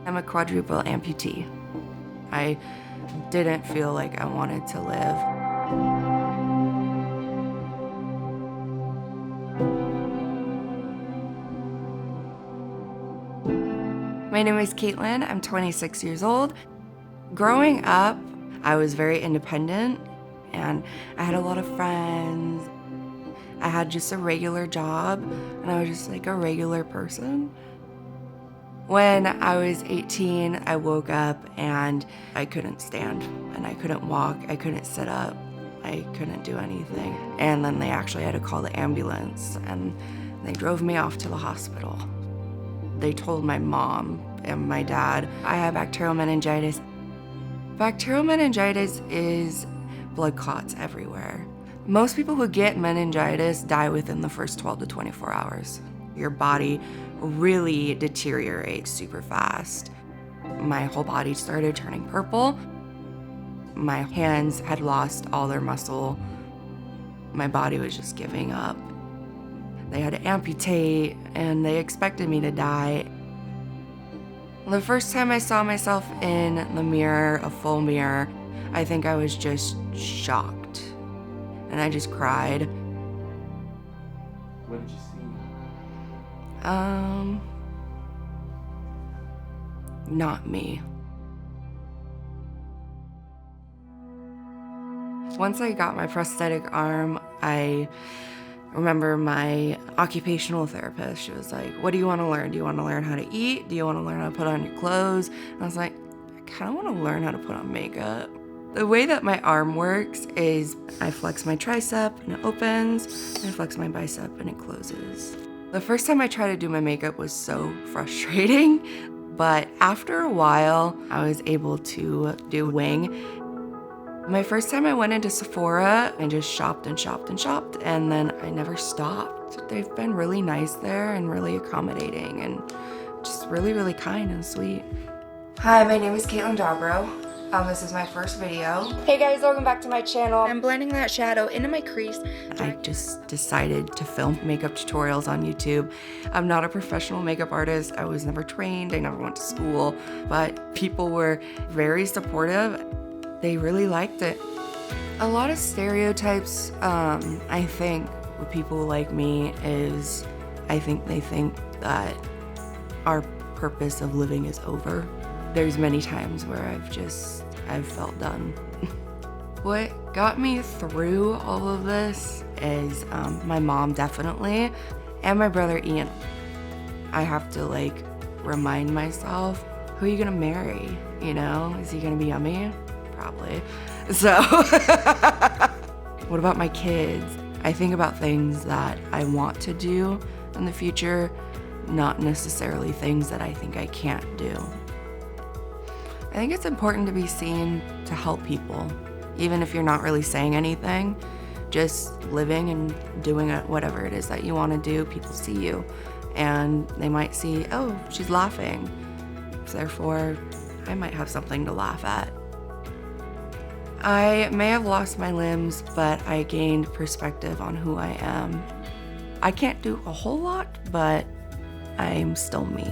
I'm a quadruple amputee. I didn't feel like I wanted to live. My name is Kaitlyn. I'm 26 years old. Growing up, I was very independent and I had a lot of friends. I had just a regular job and I was just like a regular person. When I was 18, I woke up and I couldn't stand and I couldn't walk, I couldn't sit up, I couldn't do anything. And then they actually had to call the ambulance and they drove me off to the hospital. They told my mom and my dad, I have bacterial meningitis. Bacterial meningitis is blood clots everywhere. Most people who get meningitis die within the first 12 to 24 hours. Your body really deteriorates super fast. My whole body started turning purple. My hands had lost all their muscle. My body was just giving up. They had to amputate and they expected me to die. The first time I saw myself in the mirror, a full mirror, I think I was just shocked. And I just cried. What did you see? Not me. Once I got my prosthetic arm, I remember my occupational therapist, she was like, what do you want to learn? Do you want to learn how to eat? Do you want to learn how to put on your clothes? And I was like, I kind of want to learn how to put on makeup. The way that my arm works is I flex my tricep and it opens, and I flex my bicep and it closes. The first time I tried to do my makeup was so frustrating, but after a while, I was able to do wing. My first time I went into Sephora, I just shopped and shopped and shopped, and then I never stopped. They've been really nice there and really accommodating and just really, really kind and sweet. Hi, my name is Kaitlyn Dobro. This is my first video. Hey guys, welcome back to my channel. I'm blending that shadow into my crease. I just decided to film makeup tutorials on YouTube. I'm not a professional makeup artist. I was never trained, I never went to school, but people were very supportive. They really liked it. A lot of stereotypes, I think, with people like me is, I think they think that our purpose of living is over. There's many times where I've felt done. What got me through all of this is my mom definitely, and my brother Ian. I have to like remind myself, who are you gonna marry? You know, is he gonna be yummy? Probably. So, what about my kids? I think about things that I want to do in the future, not necessarily things that I think I can't do. I think it's important to be seen to help people, even if you're not really saying anything, just living and doing whatever it is that you want to do. People see you and they might see, oh, she's laughing. So therefore, I might have something to laugh at. I may have lost my limbs, but I gained perspective on who I am. I can't do a whole lot, but I'm still me.